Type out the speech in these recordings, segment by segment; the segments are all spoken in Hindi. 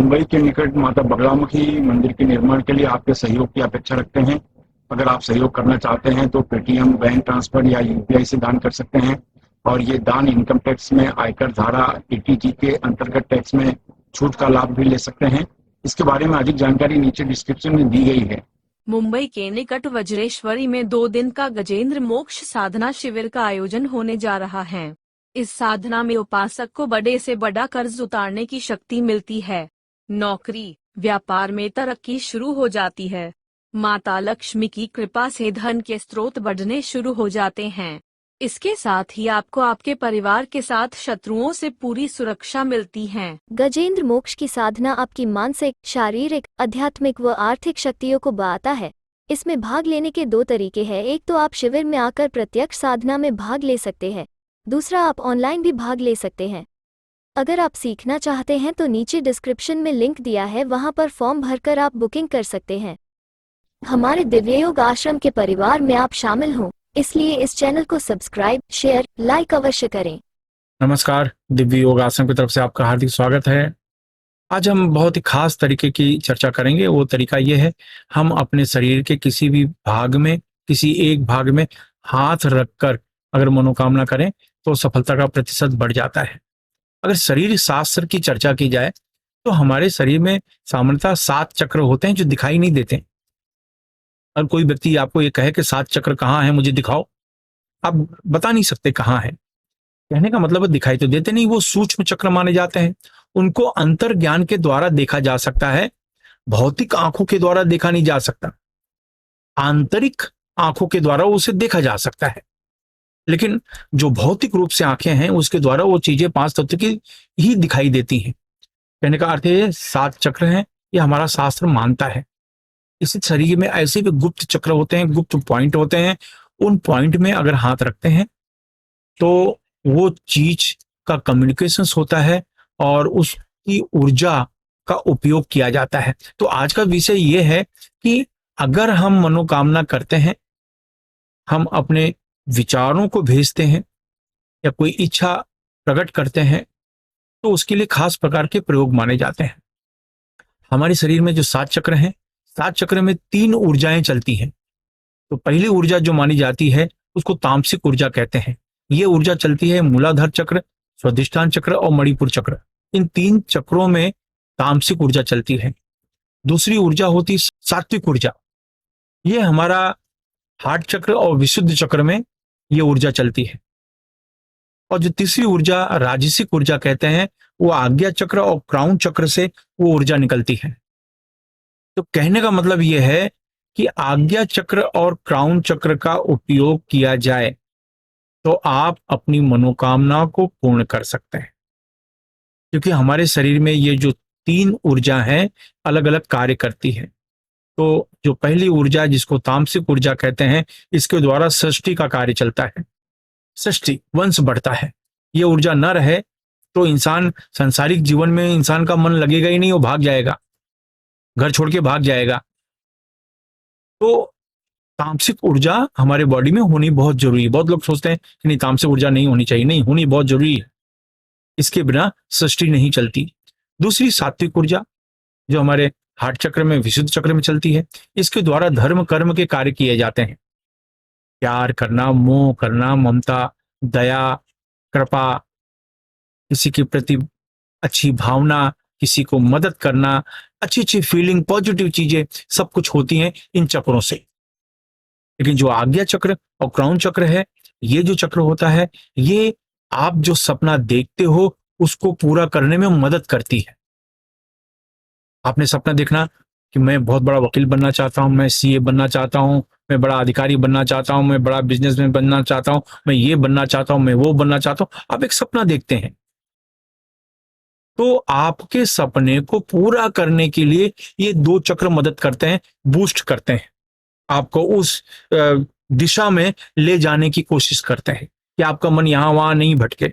मुंबई के निकट माता बगलामुखी मंदिर के निर्माण के लिए आपके सहयोग की अपेक्षा रखते हैं। अगर आप सहयोग करना चाहते हैं तो पेटीएम, बैंक ट्रांसफर या यूपीआई से दान कर सकते हैं और ये दान इनकम टैक्स में आयकर धारा 80G के अंतर्गत टैक्स में छूट का लाभ भी ले सकते हैं। इसके बारे में अधिक जानकारी नीचे डिस्क्रिप्शन में दी गई है। मुंबई के निकट वज्रेश्वरी में 2 दिन का गजेंद्र मोक्ष साधना शिविर का आयोजन होने जा रहा है। इस साधना में उपासक को बड़े से बड़ा कर्ज उतारने की शक्ति मिलती है। नौकरी, व्यापार में तरक्की शुरू हो जाती है। माता लक्ष्मी की कृपा से धन के स्रोत बढ़ने शुरू हो जाते हैं। इसके साथ ही आपको आपके परिवार के साथ शत्रुओं से पूरी सुरक्षा मिलती है। गजेंद्र मोक्ष की साधना आपकी मानसिक, शारीरिक, आध्यात्मिक व आर्थिक शक्तियों को बढ़ाता है। इसमें भाग लेने के 2 तरीके हैं। एक तो आप शिविर में आकर प्रत्यक्ष साधना में भाग ले सकते हैं, दूसरा आप ऑनलाइन भी भाग ले सकते हैं। अगर आप सीखना चाहते हैं तो नीचे डिस्क्रिप्शन में लिंक दिया है, वहां पर फॉर्म भरकर आप बुकिंग कर सकते हैं। हमारे दिव्य योग आश्रम के परिवार में आप शामिल हों, इसलिए इस चैनल को सब्सक्राइब, शेयर, लाइक अवश्य करें। नमस्कार, दिव्य योग आश्रम की तरफ से आपका हार्दिक स्वागत है। आज हम बहुत ही खास तरीके की चर्चा करेंगे। वो तरीका ये है, हम अपने शरीर के किसी भी भाग में, किसी एक भाग में हाथ रखकर अगर मनोकामना करें तो सफलता का प्रतिशत बढ़ जाता है। अगर शरीर शास्त्र की चर्चा की जाए तो हमारे शरीर में सामान्यतः 7 चक्र होते हैं जो दिखाई नहीं देते। और कोई व्यक्ति आपको ये कहे कि 7 चक्र कहाँ है, मुझे दिखाओ, आप बता नहीं सकते कहाँ है। कहने का मतलब दिखाई तो देते नहीं, वो सूक्ष्म चक्र माने जाते हैं। उनको अंतर ज्ञान के द्वारा देखा जा सकता है, भौतिक आंखों के द्वारा देखा नहीं जा सकता। आंतरिक आंखों के द्वारा उसे देखा जा सकता है, लेकिन जो भौतिक रूप से आंखें हैं उसके द्वारा वो चीजें 5 तत्व की ही दिखाई देती हैं। कहने का अर्थ है 7 चक्र हैं, ये हमारा शास्त्र मानता है। इसी शरीर में ऐसे भी गुप्त चक्र होते हैं, गुप्त पॉइंट होते हैं। उन पॉइंट में अगर हाथ रखते हैं तो वो चीज का कम्युनिकेशन होता है और उसकी ऊर्जा का उपयोग किया जाता है। तो आज का विषय ये है कि अगर हम मनोकामना करते हैं, हम अपने विचारों को भेजते हैं या कोई इच्छा प्रकट करते हैं, तो उसके लिए खास प्रकार के प्रयोग माने जाते हैं। हमारे शरीर में जो 7 चक्र हैं, 7 चक्र में 3 ऊर्जाएं चलती हैं। तो पहली ऊर्जा जो मानी जाती है उसको तामसिक ऊर्जा कहते हैं। ये ऊर्जा चलती है मूलाधार चक्र, स्वादिष्ठान चक्र और मणिपुर चक्र। इन 3 चक्रों में तामसिक ऊर्जा चलती है। दूसरी ऊर्जा होती सात्विक ऊर्जा। ये हमारा हार्ट चक्र और विशुद्ध चक्र में ये ऊर्जा चलती है। और जो तीसरी ऊर्जा राजसिक ऊर्जा कहते हैं, वो आज्ञा चक्र और क्राउन चक्र से वो ऊर्जा निकलती है। तो कहने का मतलब यह है कि आज्ञा चक्र और क्राउन चक्र का उपयोग किया जाए तो आप अपनी मनोकामना को पूर्ण कर सकते हैं, क्योंकि हमारे शरीर में ये जो 3 ऊर्जा हैं अलग अलग कार्य करती है। तो जो पहली ऊर्जा जिसको तामसिक ऊर्जा कहते हैं, इसके द्वारा सृष्टि का कार्य चलता है, सृष्टि वंश बढ़ता है। ये ऊर्जा न रहे तो इंसान सांसारिक जीवन में इंसान का मन लगेगा ही नहीं, वो भाग जाएगा, घर छोड़ के भाग जाएगा। तो तामसिक ऊर्जा हमारे बॉडी में होनी बहुत जरूरी है। बहुत लोग सोचते हैं कि नहीं, तामसिक ऊर्जा नहीं होनी चाहिए। नहीं, होनी बहुत जरूरी है, इसके बिना सृष्टि नहीं चलती। दूसरी सात्विक ऊर्जा जो हमारे हार्ट चक्र में, विशुद्ध चक्र में चलती है, इसके द्वारा धर्म कर्म के कार्य किए जाते हैं। प्यार करना, मोह करना, ममता, दया, कृपा, किसी के प्रति अच्छी भावना, किसी को मदद करना, अच्छी अच्छी फीलिंग, पॉजिटिव चीजें सब कुछ होती हैं इन चक्रों से। लेकिन जो आज्ञा चक्र और क्राउन चक्र है, ये जो चक्र होता है, ये आप जो सपना देखते हो उसको पूरा करने में मदद करती है। आपने सपना देखना कि मैं बहुत बड़ा वकील बनना चाहता हूं, मैं सीए बनना चाहता हूं, मैं बड़ा अधिकारी बनना चाहता हूं, मैं बड़ा बिजनेसमैन बनना चाहता हूं, मैं ये बनना चाहता हूं, मैं वो बनना चाहता हूं। आप एक सपना देखते हैं तो आपके सपने को पूरा करने के लिए ये 2 चक्र मदद करते हैं, बूस्ट करते हैं, आपको उस दिशा में ले जाने की कोशिश करते हैं कि आपका मन यहां वहां नहीं भटके।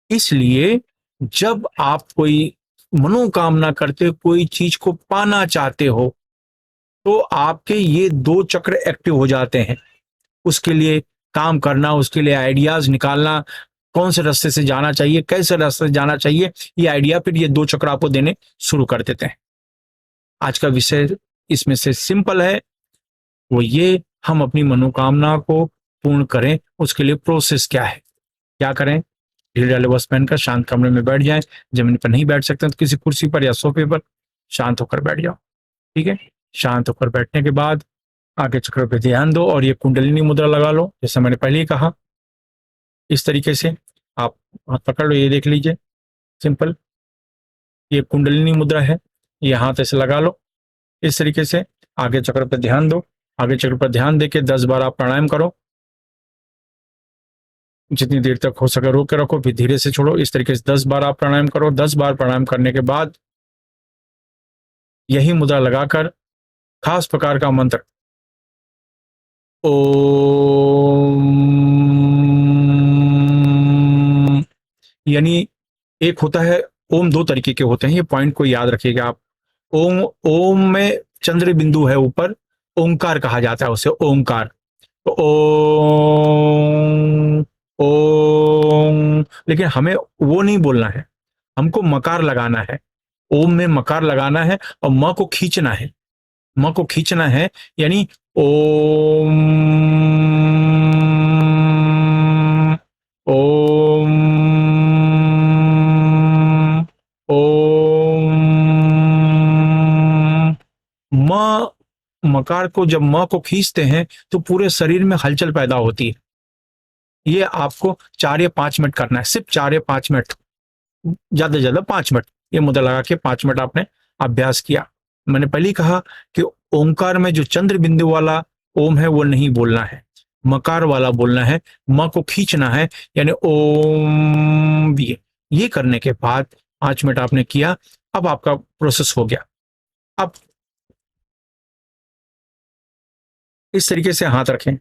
इसलिए जब आप कोई मनोकामना करते हो, कोई चीज को पाना चाहते हो, तो आपके ये 2 चक्र एक्टिव हो जाते हैं। उसके लिए काम करना, उसके लिए आइडियाज निकालना, कौन से रास्ते से जाना चाहिए, कैसे रास्ते से जाना चाहिए, ये आइडिया फिर ये 2 चक्र आपको देने शुरू कर देते हैं। आज का विषय इसमें से सिंपल है, वो ये हम अपनी मनोकामना को पूर्ण करें, उसके लिए प्रोसेस क्या है, क्या करें। ढीले लिबास पहनकर शांत कमरे में बैठ जाएं, जमीन पर नहीं बैठ सकते तो किसी कुर्सी पर या सोफे पर शांत होकर बैठ जाओ। ठीक है, शांत होकर बैठने के बाद आगे चक्र पे ध्यान दो और ये कुंडलिनी मुद्रा लगा लो, जैसे मैंने पहले ही कहा। इस तरीके से आप हाथ पकड़ लो, ये देख लीजिए सिंपल, ये कुंडलिनी मुद्रा है, ये हाथ ऐसे लगा लो। इस तरीके से आगे चक्र पर ध्यान दो, आगे चक्र पर ध्यान देके 10 बार आप प्राणायाम करो, जितनी देर तक हो सके रोक के रखो, फिर धीरे से छोड़ो। इस तरीके से 10 बार आप प्राणायाम करो। 10 बार प्राणायाम करने के बाद यही मुद्रा लगाकर खास प्रकार का मंत्र ओम, यानी एक होता है ओम, 2 तरीके के होते हैं, ये पॉइंट को याद रखिएगा आप। ओम, ओम में चंद्र बिंदु है ऊपर, ओंकार कहा जाता है उसे, ओंकार। तो ओम ओम, लेकिन हमें वो नहीं बोलना है, हमको मकार लगाना है। ओम में मकार लगाना है और म को खींचना है, म को खींचना है, यानी ओम ओम ओम। म मकार को जब म को खींचते हैं तो पूरे शरीर में हलचल पैदा होती है। ये आपको 4 या 5 मिनट करना है, सिर्फ 4 या 5 मिनट, ज्यादा से ज्यादा 5 मिनट। ये मुद्रा लगा के 5 मिनट आपने अभ्यास किया। मैंने पहले ही कहा कि ओंकार में जो चंद्र बिंदु वाला ओम है वो नहीं बोलना है, मकार वाला बोलना है, म को खींचना है, यानी ओम। ये करने के बाद 5 मिनट आपने किया, अब आपका प्रोसेस हो गया। अब इस तरीके से हाथ रखें,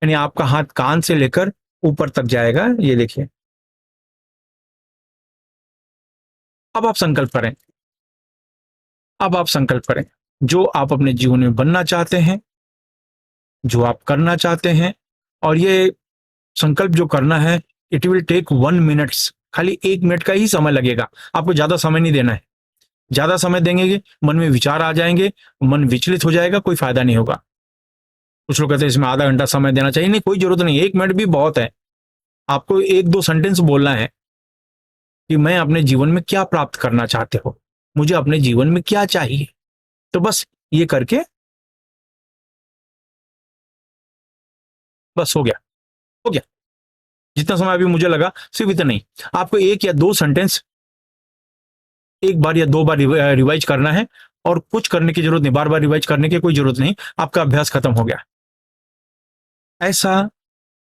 यानी आपका हाथ कान से लेकर ऊपर तक जाएगा, ये देखिए। अब आप संकल्प करें, अब आप संकल्प करें जो आप अपने जीवन में बनना चाहते हैं, जो आप करना चाहते हैं। और ये संकल्प जो करना है, इट विल टेक 1 मिनट्स, खाली 1 मिनट का ही समय लगेगा, आपको ज्यादा समय नहीं देना है। ज्यादा समय देंगे मन में विचार आ जाएंगे, मन विचलित हो जाएगा, कोई फायदा नहीं होगा। कुछ लोग कहते हैं इसमें आधा घंटा समय देना चाहिए, नहीं, कोई जरूरत नहीं, 1 मिनट भी बहुत है। आपको 1-2 सेंटेंस बोलना है कि मैं अपने जीवन में क्या प्राप्त करना चाहते हो, मुझे अपने जीवन में क्या चाहिए। तो बस ये करके बस हो गया, हो गया। जितना समय अभी मुझे लगा सिर्फ इतना नहीं, आपको 1 या 2 सेंटेंस 1 बार या 2 बार रिवाइज करना है, और कुछ करने की जरूरत नहीं, बार बार रिवाइज करने की कोई जरूरत नहीं, आपका अभ्यास खत्म हो गया। ऐसा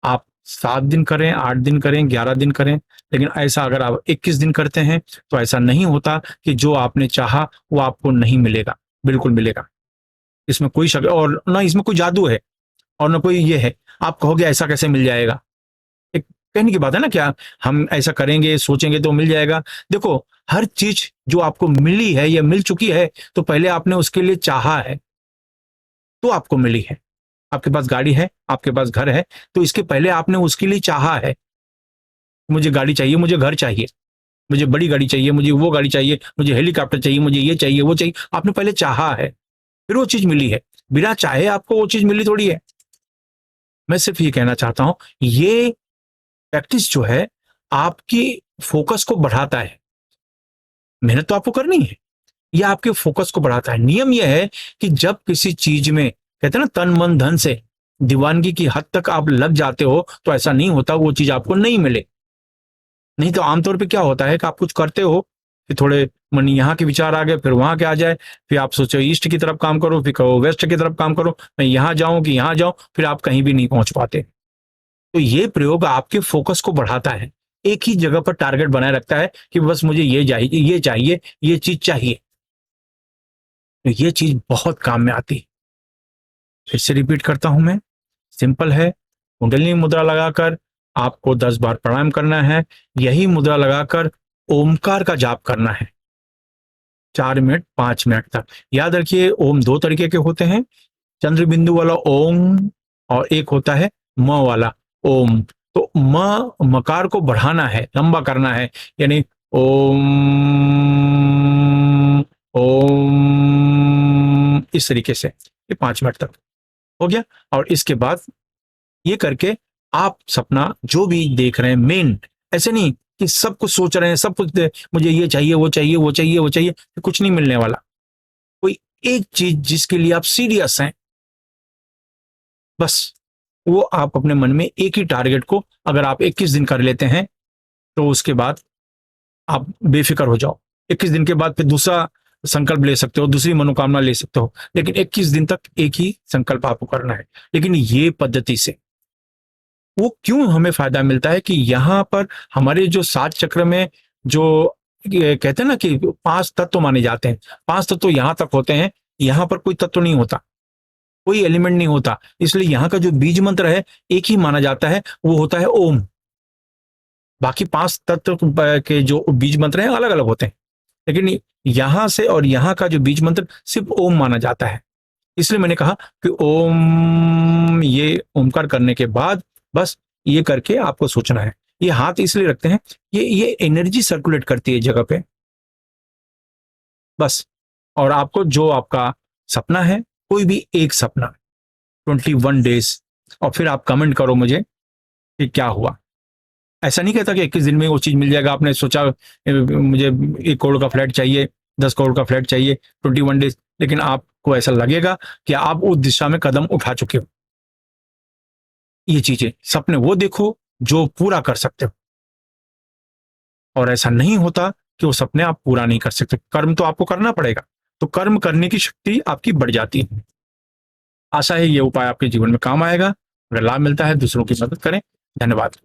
आप 7 दिन करें, 8 दिन करें, 11 दिन करें, लेकिन ऐसा अगर आप 21 दिन करते हैं तो ऐसा नहीं होता कि जो आपने चाहा वो आपको नहीं मिलेगा, बिल्कुल मिलेगा। इसमें कोई शक, और ना इसमें कोई जादू है और ना कोई ये है। आप कहोगे ऐसा कैसे मिल जाएगा, एक कहने की बात है ना, क्या हम ऐसा करेंगे सोचेंगे तो मिल जाएगा। देखो, हर चीज जो आपको मिली है या मिल चुकी है तो पहले आपने उसके लिए चाहा है तो आपको मिली है। आपके पास गाड़ी है, आपके पास घर है, तो इसके पहले आपने उसके लिए चाहा है। मुझे गाड़ी चाहिए, मुझे घर चाहिए, मुझे बड़ी गाड़ी चाहिए, मुझे वो गाड़ी चाहिए, मुझे हेलीकॉप्टर चाहिए, मुझे ये चाहिए, वो चाहिए। आपने पहले चाहा है, फिर वो चीज मिली है। बिना चाहे आपको वो चीज मिली थोड़ी है। मैं सिर्फ ये कहना चाहता हूं, ये प्रैक्टिस जो है आपकी फोकस को बढ़ाता है। मेहनत तो आपको करनी है, यह आपके फोकस को बढ़ाता है। नियम यह है कि जब किसी चीज में, कहते हैं ना, तन मन धन से दीवानगी की हद तक आप लग जाते हो तो ऐसा नहीं होता वो चीज आपको नहीं मिले। नहीं तो आमतौर पे क्या होता है कि आप कुछ करते हो, फिर थोड़े मन यहाँ के विचार आ गए, फिर वहां के आ जाए, फिर आप सोचो ईस्ट की तरफ काम करो, फिर कहो वेस्ट की तरफ काम करो, मैं यहाँ जाऊं कि यहाँ जाऊं, फिर आप कहीं भी नहीं पहुंच पाते। तो ये प्रयोग आपके फोकस को बढ़ाता है, एक ही जगह पर टारगेट बनाए रखता है कि बस मुझे ये चाहिए, ये चाहिए, ये चीज चाहिए। तो ये चीज बहुत काम में आती है। फिर से रिपीट करता हूं मैं, सिंपल है। कुंडलिनी मुद्रा लगाकर आपको 10 बार प्राणायाम करना है। यही मुद्रा लगाकर ओमकार का जाप करना है 4 मिनट 5 मिनट तक। याद रखिए, ओम 2 तरीके के होते हैं, चंद्र बिंदु वाला ओम और एक होता है म वाला ओम। तो मकार को बढ़ाना है, लंबा करना है, यानी ओम ओम, इस तरीके से ये 5 मिनट तक हो गया। और इसके बाद ये करके आप सपना जो भी देख रहे हैं, मेन ऐसे नहीं कि सब कुछ सोच रहे हैं, सब कुछ मुझे ये चाहिए, वो चाहिए, वो चाहिए, वो चाहिए, तो कुछ नहीं मिलने वाला। कोई एक चीज जिसके लिए आप सीरियस हैं, बस वो आप अपने मन में एक ही टारगेट को अगर आप 21 दिन कर लेते हैं तो उसके बाद आप बेफिक्र हो जाओ। 21 दिन के बाद फिर दूसरा संकल्प ले सकते हो, दूसरी मनोकामना ले सकते हो, लेकिन 21 दिन तक एक ही संकल्प आपको करना है। लेकिन ये पद्धति से वो क्यों हमें फायदा मिलता है कि यहाँ पर हमारे जो 7 चक्र में जो कहते हैं ना कि 5 तत्व माने जाते हैं, 5 तत्व यहाँ तक होते हैं, यहाँ पर कोई तत्व नहीं होता, कोई एलिमेंट नहीं होता, इसलिए यहाँ का जो बीज मंत्र है एक ही माना जाता है, वो होता है ओम। बाकी 5 तत्व के जो बीज मंत्र हैं अलग अलग होते हैं, लेकिन यहां से और यहाँ का जो बीज मंत्र सिर्फ ओम माना जाता है। इसलिए मैंने कहा कि ओम, ये ओमकार करने के बाद बस ये करके आपको सोचना है। ये हाथ इसलिए रखते हैं, ये एनर्जी सर्कुलेट करती है जगह पे, बस। और आपको जो आपका सपना है, कोई भी एक सपना 21 डेज, और फिर आप कमेंट करो मुझे कि क्या हुआ। ऐसा नहीं कहता कि 21 दिन में वो चीज मिल जाएगा। आपने सोचा मुझे 1 करोड़ का फ्लैट चाहिए, 10 करोड़ का फ्लैट चाहिए, 21 डेज, लेकिन आपको ऐसा लगेगा कि आप उस दिशा में कदम उठा चुके हो। ये चीजें, सपने वो देखो जो पूरा कर सकते हो, और ऐसा नहीं होता कि वो सपने आप पूरा नहीं कर सकते। कर्म तो आपको करना पड़ेगा, तो कर्म करने की शक्ति आपकी बढ़ जाती है। आशा है ये उपाय आपके जीवन में काम आएगा। अगर लाभ मिलता है दूसरों की मदद करें। धन्यवाद।